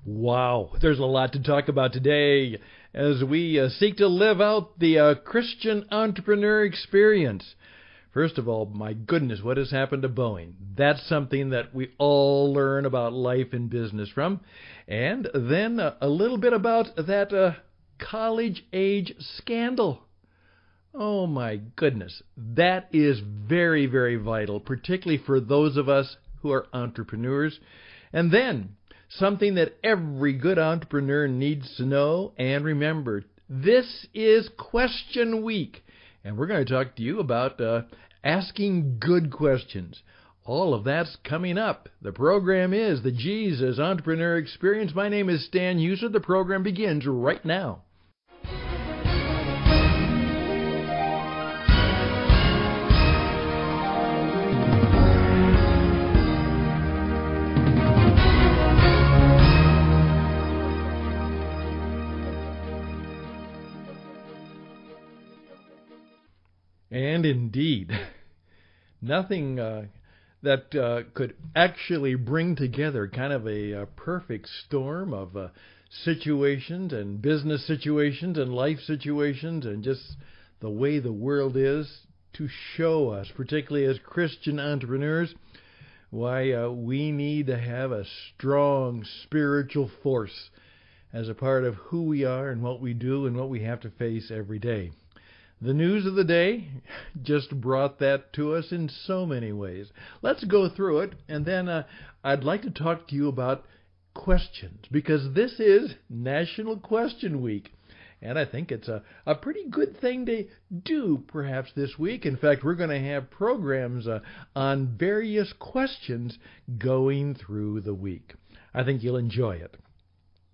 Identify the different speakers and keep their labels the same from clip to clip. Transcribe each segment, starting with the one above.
Speaker 1: Wow, there's a lot to talk about today as we seek to live out the Christian entrepreneur experience. First of all, my goodness, what has happened to Boeing? That's something that we all learn about life and business from. And then a little bit about that college-age scandal. Oh my goodness, that is very, very vital, particularly for those of us who are entrepreneurs. And then something that every good entrepreneur needs to know and remember. This is Question Week, and we're going to talk to you about asking good questions. All of that's coming up. The program is the Jesus Entrepreneur Experience. My name is Stan User. The program begins right now. And indeed, nothing that could actually bring together kind of a perfect storm of situations and business situations and life situations and just the way the world is to show us, particularly as Christian entrepreneurs, why we need to have a strong spiritual force as a part of who we are and what we do and what we have to face every day. The news of the day just brought that to us in so many ways. Let's go through it, and then I'd like to talk to you about questions, because this is National Question Week, and I think it's a pretty good thing to do perhaps this week. In fact, we're going to have programs on various questions going through the week. I think you'll enjoy it.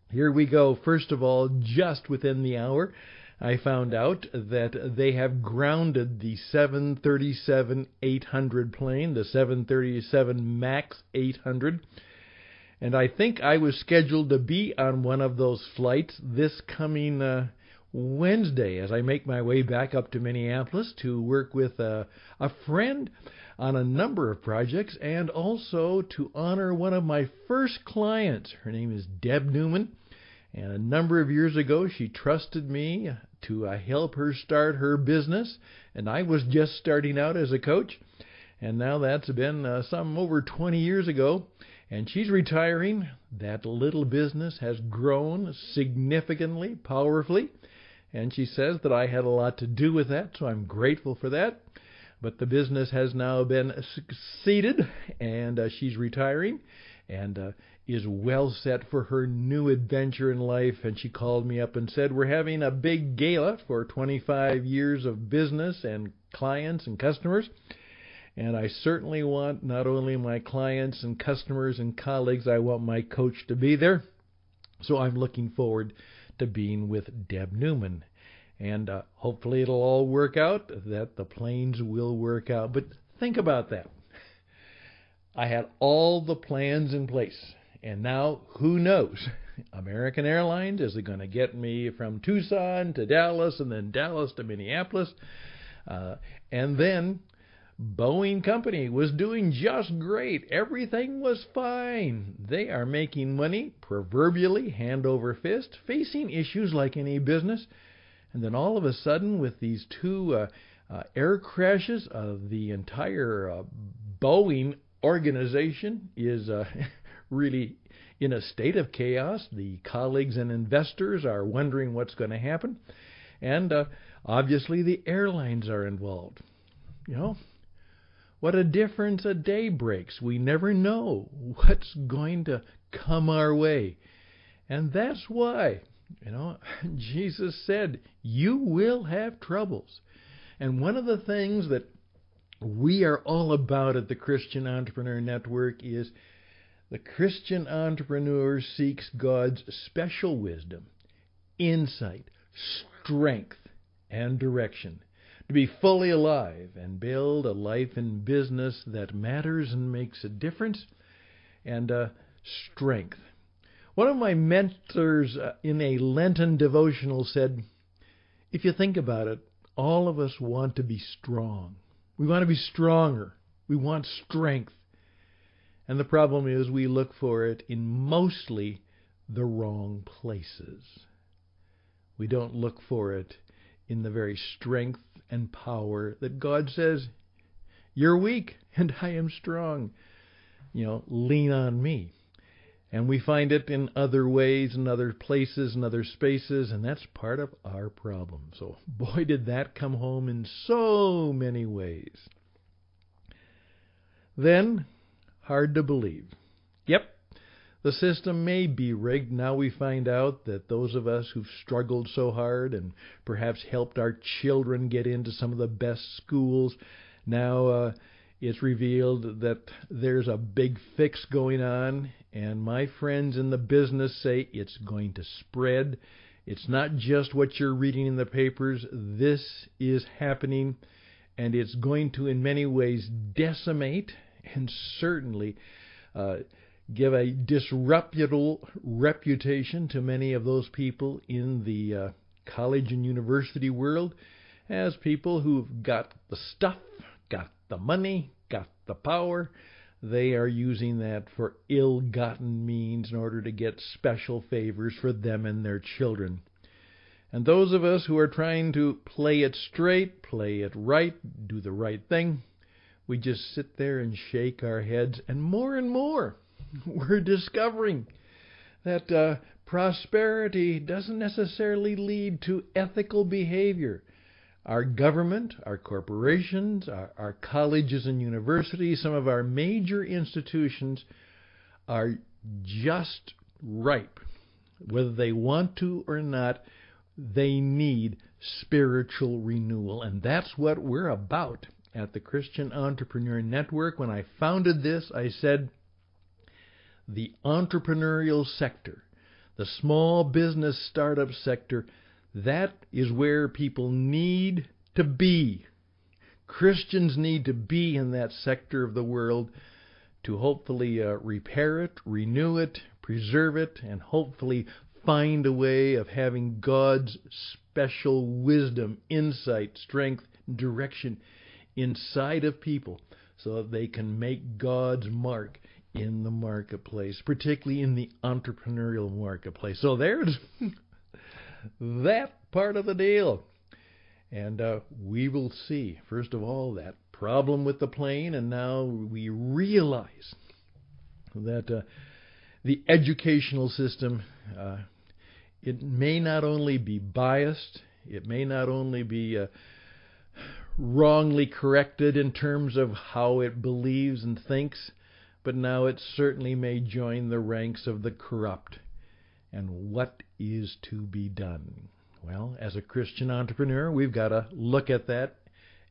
Speaker 1: Here we go. First of all, just within the hour, I found out that they have grounded the 737-800 plane, the 737 MAX 800. And I think I was scheduled to be on one of those flights this coming Wednesday as I make my way back up to Minneapolis to work with a friend on a number of projects and also to honor one of my first clients. Her name is Deb Newman. And a number of years ago, she trusted me to help her start her business. And I was just starting out as a coach. And now that's been some over 20 years ago. And she's retiring. That little business has grown significantly, powerfully. And she says that I had a lot to do with that, so I'm grateful for that. But the business has now been succeeded, and she's retiring. And is well set for her new adventure in life. And she called me up and said, we're having a big gala for 25 years of business and clients and customers. And I certainly want not only my clients and customers and colleagues, I want my coach to be there. So I'm looking forward to being with Deb Newman. And hopefully it'll all work out, that the planes will work out. But think about that. I had all the plans in place. And now, who knows? American Airlines, is it going to get me from Tucson to Dallas and then Dallas to Minneapolis? And then Boeing Company was doing just great. Everything was fine. They are making money, proverbially, hand over fist, facing issues like any business. And then all of a sudden, with these two air crashes, the entire Boeing organization is really in a state of chaos. The colleagues and investors are wondering what's going to happen. And obviously the airlines are involved. You know, what a difference a day breaks. We never know what's going to come our way. And that's why, Jesus said, you will have troubles. And one of the things that we are all about at the Christian Entrepreneur Network is the Christian entrepreneur seeks God's special wisdom, insight, strength, and direction to be fully alive and build a life and business that matters and makes a difference, and strength. One of my mentors in a Lenten devotional said, if you think about it, all of us want to be strong. We want to be stronger. We want strength. And the problem is we look for it in mostly the wrong places. We don't look for it in the very strength and power that God says, you're weak and I am strong. Lean on me. And we find it in other ways, in other places, in other spaces, and that's part of our problem. So, boy, did that come home in so many ways. Then, hard to believe. Yep, the system may be rigged. Now we find out that those of us who've struggled so hard and perhaps helped our children get into some of the best schools, now it's revealed that there's a big fix going on, and my friends in the business say it's going to spread. It's not just what you're reading in the papers. This is happening, and it's going to, in many ways, decimate and certainly give a disreputable reputation to many of those people in the college and university world as people who've got the stuff, got the money, got the power. They are using that for ill-gotten means in order to get special favors for them and their children. And those of us who are trying to play it straight, play it right, do the right thing, we just sit there and shake our heads. And more, we're discovering that prosperity doesn't necessarily lead to ethical behavior. Our government, our corporations, our colleges and universities, some of our major institutions are just ripe. Whether they want to or not, they need spiritual renewal. And that's what we're about at the Christian Entrepreneur Network. When I founded this, I said the entrepreneurial sector, the small business startup sector, that is where people need to be. Christians need to be in that sector of the world to hopefully repair it, renew it, preserve it, and hopefully find a way of having God's special wisdom, insight, strength, direction inside of people so that they can make God's mark in the marketplace, particularly in the entrepreneurial marketplace. So there's that part of the deal. And we will see, first of all, that problem with the plane, and now we realize that the educational system, it may not only be biased, it may not only be wrongly corrected in terms of how it believes and thinks, but now it certainly may join the ranks of the corrupt. And what is to be done? Well, as a Christian entrepreneur, we've got to look at that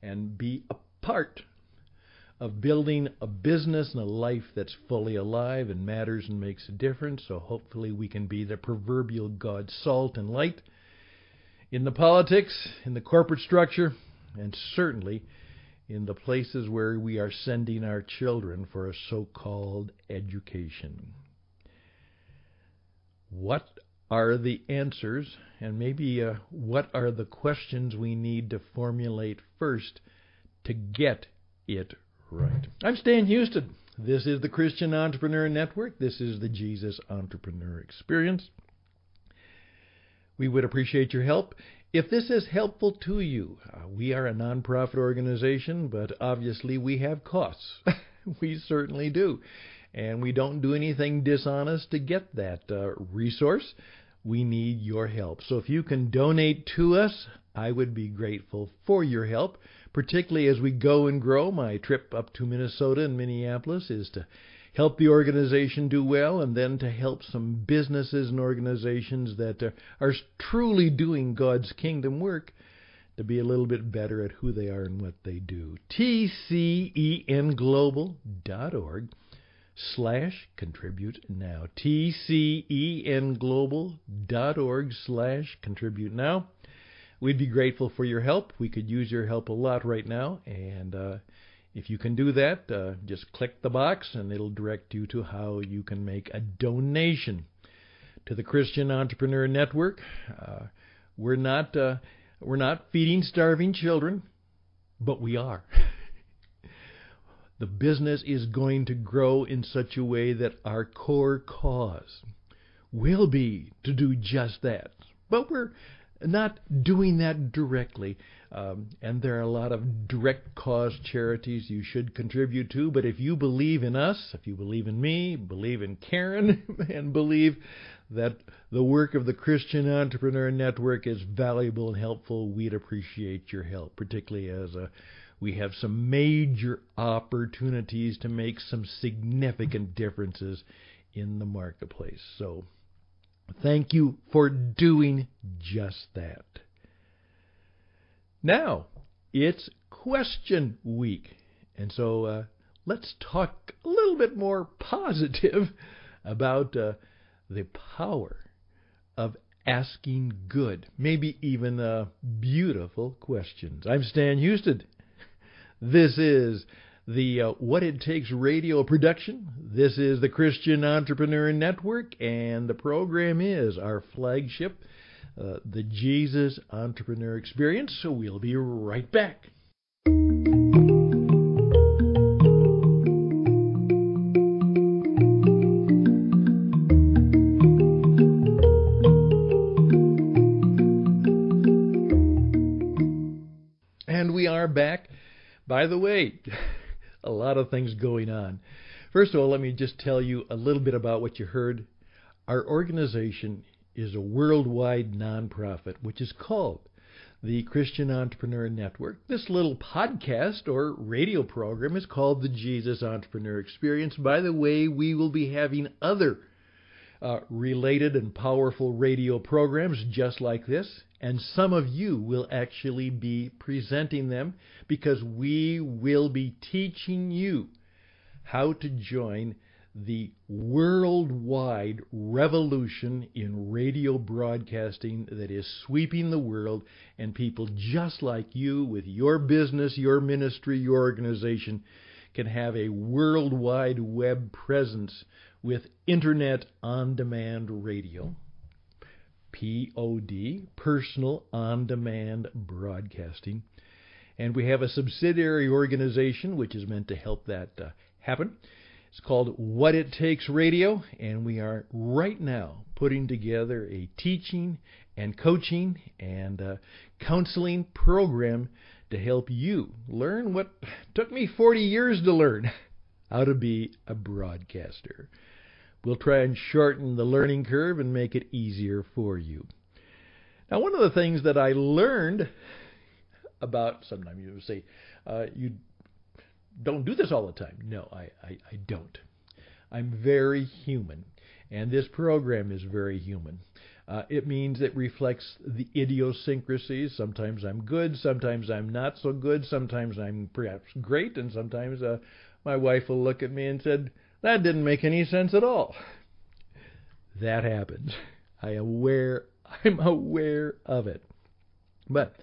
Speaker 1: and be a part of building a business and a life that's fully alive and matters and makes a difference. So hopefully we can be the proverbial God's salt and light in the politics, in the corporate structure, and certainly in the places where we are sending our children for a so-called education. What are the answers, and maybe what are the questions we need to formulate first to get it right? I'm Stan Houston. This is the Christian Entrepreneur Network. This is the Jesus Entrepreneur Experience. We would appreciate your help. If this is helpful to you, we are a nonprofit organization, but obviously we have costs. We certainly do. And we don't do anything dishonest to get that resource. We need your help. So if you can donate to us, I would be grateful for your help, particularly as we go and grow. My trip up to Minnesota and Minneapolis is to help the organization do well, and then to help some businesses and organizations that are truly doing God's kingdom work to be a little bit better at who they are and what they do. TCENglobal.org/contribute now. TCENglobal.org/contribute now. We'd be grateful for your help. We could use your help a lot right now. And if you can do that, just click the box and it'll direct you to how you can make a donation to the Christian Entrepreneur Network. We're not feeding starving children, but we are. The business is going to grow in such a way that our core cause will be to do just that. But we're not doing that directly. And there are a lot of direct cause charities you should contribute to. But if you believe in us, if you believe in me, believe in Karen, and believe that the work of the Christian Entrepreneur Network is valuable and helpful, we'd appreciate your help, particularly as we have some major opportunities to make some significant differences in the marketplace. So thank you for doing just that. Now, it's question week. And so let's talk a little bit more positive about the power of asking good, maybe even beautiful questions. I'm Stan Houston. This is the What It Takes radio production. This is the Christian Entrepreneur Network, and the program is our flagship, the Jesus Entrepreneur Experience. So we'll be right back. And we are back. By the way, a lot of things going on. First of all, let me just tell you a little bit about what you heard. Our organization is a worldwide nonprofit, which is called the Christian Entrepreneur Network. This little podcast or radio program is called the Jesus Entrepreneur Experience. By the way, we will be having other related and powerful radio programs just like this, and some of you will actually be presenting them because we will be teaching you how to join the worldwide revolution in radio broadcasting that is sweeping the world, and people just like you with your business, your ministry, your organization can have a worldwide web presence with Internet On-Demand Radio, POD, Personal On-Demand Broadcasting. And we have a subsidiary organization which is meant to help that happen. It's called What It Takes Radio, and we are right now putting together a teaching and coaching and counseling program to help you learn what took me 40 years to learn, how to be a broadcaster. We'll try and shorten the learning curve and make it easier for you. Now, one of the things that I learned about, sometimes you say, you don't do this all the time. No, I don't. I'm very human, and this program is very human. It means it reflects the idiosyncrasies. Sometimes I'm good, sometimes I'm not so good, sometimes I'm perhaps great, and sometimes my wife will look at me and said, "That didn't make any sense at all." That happens. I'm aware of it. But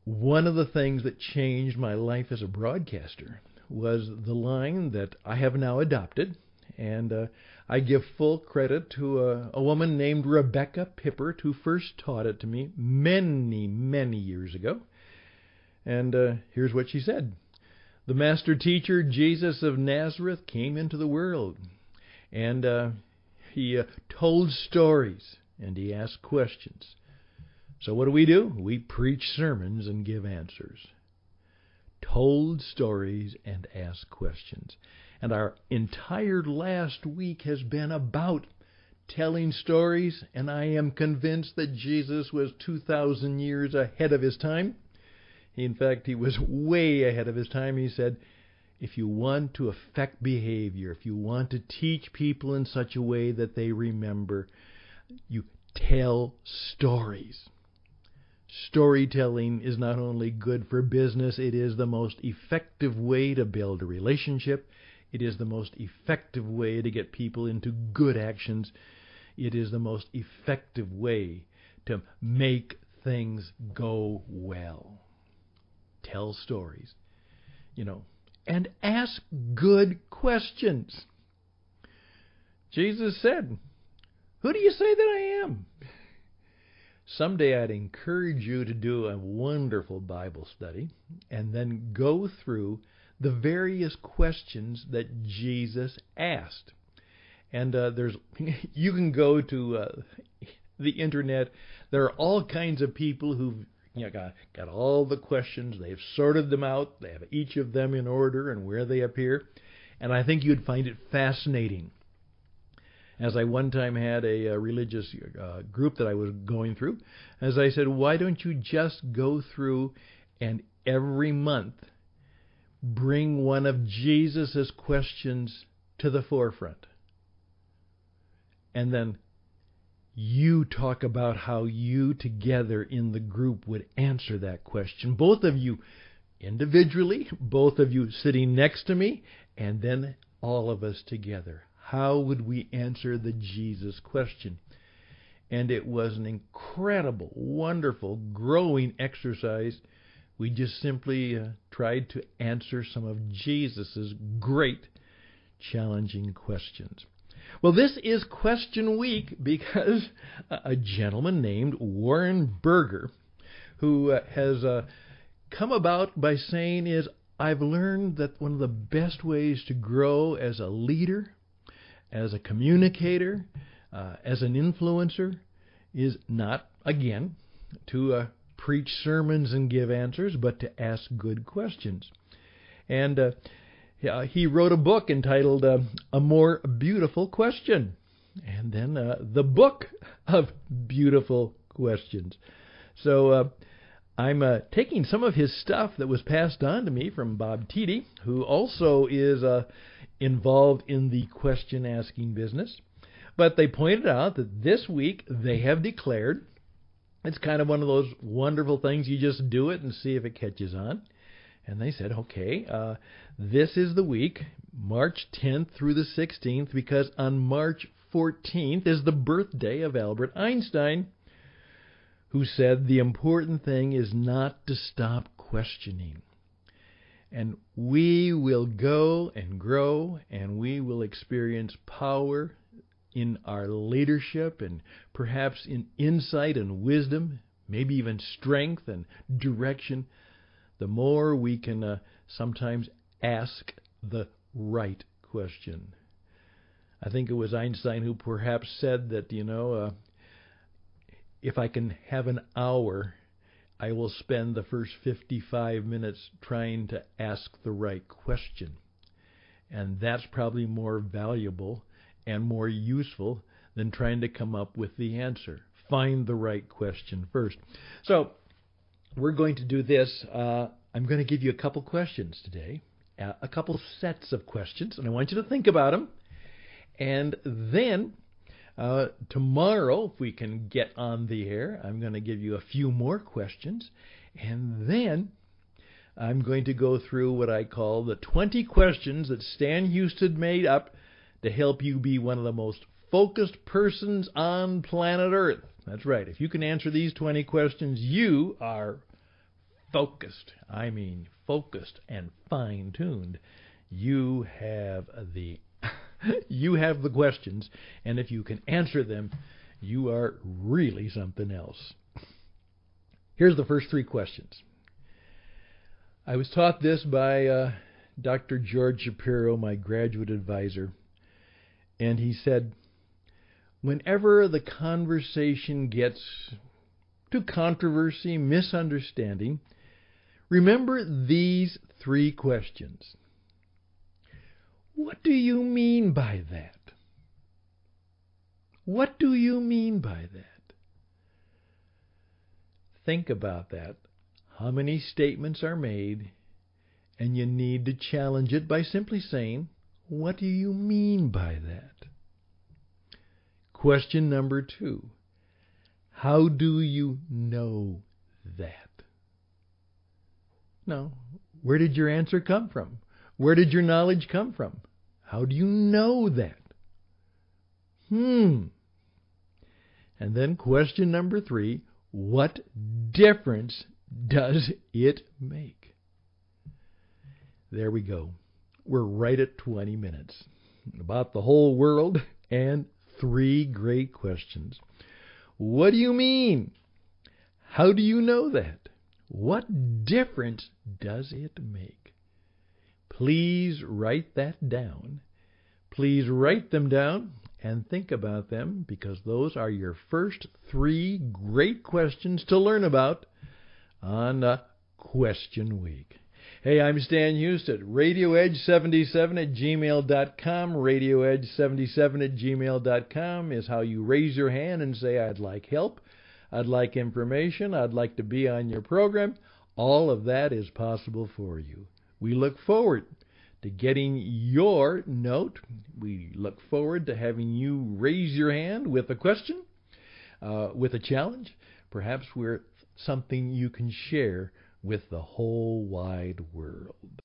Speaker 1: one of the things that changed my life as a broadcaster was the line that I have now adopted, and I give full credit to a woman named Rebecca Pippert who first taught it to me many, many years ago. And here's what she said. The master teacher, Jesus of Nazareth, came into the world, and he told stories, and he asked questions. So what do? We preach sermons and give answers. Told stories and asked questions. And our entire last week has been about telling stories, and I am convinced that Jesus was 2,000 years ahead of his time. In fact, he was way ahead of his time. He said, if you want to affect behavior, if you want to teach people in such a way that they remember, you tell stories. Storytelling is not only good for business, it is the most effective way to build a relationship. It is the most effective way to get people into good actions. It is the most effective way to make things go well. Tell stories, and ask good questions. Jesus said, "Who do you say that I am?" Someday I'd encourage you to do a wonderful Bible study and then go through the various questions that Jesus asked. And there's you can go to the internet. There are all kinds of people who've got all the questions. They've sorted them out. They have each of them in order and where they appear. And I think you'd find it fascinating. As I one time had a religious group that I was going through, as I said, why don't you just go through and every month bring one of Jesus' questions to the forefront? And then you talk about how you together in the group would answer that question. Both of you individually, both of you sitting next to me, and then all of us together. How would we answer the Jesus question? And it was an incredible, wonderful, growing exercise. We just simply tried to answer some of Jesus' great, challenging questions. Well, this is Question Week because a gentleman named Warren Berger, who has come about by saying I've learned that one of the best ways to grow as a leader, as a communicator, as an influencer, is not, again, to preach sermons and give answers, but to ask good questions. And he wrote a book entitled A More Beautiful Question, and then the Book of Beautiful Questions. So I'm taking some of his stuff that was passed on to me from Bob Tiede, who also is involved in the question-asking business. But they pointed out that this week they have declared, it's kind of one of those wonderful things, you just do it and see if it catches on. And they said, okay, this is the week, March 10th through the 16th, because on March 14th is the birthday of Albert Einstein, who said the important thing is not to stop questioning. And we will go and grow, and we will experience power in our leadership and perhaps in insight and wisdom, maybe even strength and direction, the more we can sometimes ask the right question. I think it was Einstein who perhaps said that, if I can have an hour, I will spend the first 55 minutes trying to ask the right question. And that's probably more valuable and more useful than trying to come up with the answer. Find the right question first. So we're going to do this. I'm going to give you a couple questions today, a couple sets of questions, and I want you to think about them. And then tomorrow, if we can get on the air, I'm going to give you a few more questions. And then I'm going to go through what I call the 20 questions that Stan Houston made up to help you be one of the most focused persons on planet Earth. That's right. If you can answer these 20 questions, you are focused. I mean focused and fine-tuned. You have the questions, and if you can answer them, you are really something else. Here's the first three questions. I was taught this by Dr. George Shapiro, my graduate advisor, and he said, whenever the conversation gets to controversy, misunderstanding, remember these three questions. What do you mean by that? What do you mean by that? Think about that. How many statements are made, and you need to challenge it by simply saying, what do you mean by that? Question number 2. How do you know that? Now, where did your answer come from? Where did your knowledge come from? How do you know that? And then question number 3, what difference does it make? There we go. We're right at 20 minutes. About the whole world and 3 great questions. What do you mean? How do you know that? What difference does it make? Please write that down. Please write them down and think about them, because those are your first 3 great questions to learn about on Question Week. Hey, I'm Stan Houston. RadioEdge77@gmail.com. RadioEdge77@gmail.com is how you raise your hand and say, I'd like help, I'd like information, I'd like to be on your program. All of that is possible for you. We look forward to getting your note. We look forward to having you raise your hand with a question, with a challenge, perhaps with something you can share with the whole wide world.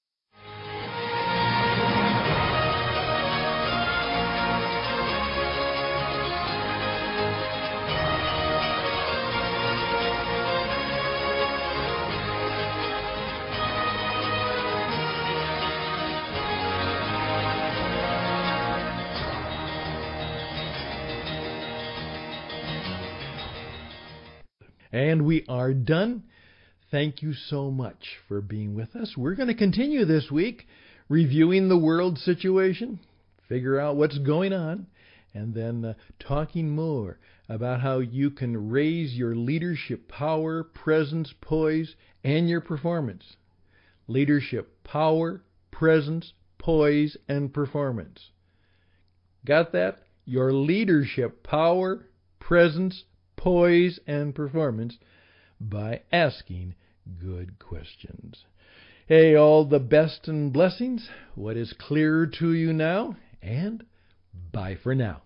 Speaker 1: And we are done. Thank you so much for being with us. We're going to continue this week reviewing the world situation, figure out what's going on, and then talking more about how you can raise your leadership power, presence, poise, and your performance. Leadership power, presence, poise, and performance. Got that? Your leadership power, presence, poise, and performance by asking good questions. Hey, all the best and blessings. What is clear to you now? And bye for now.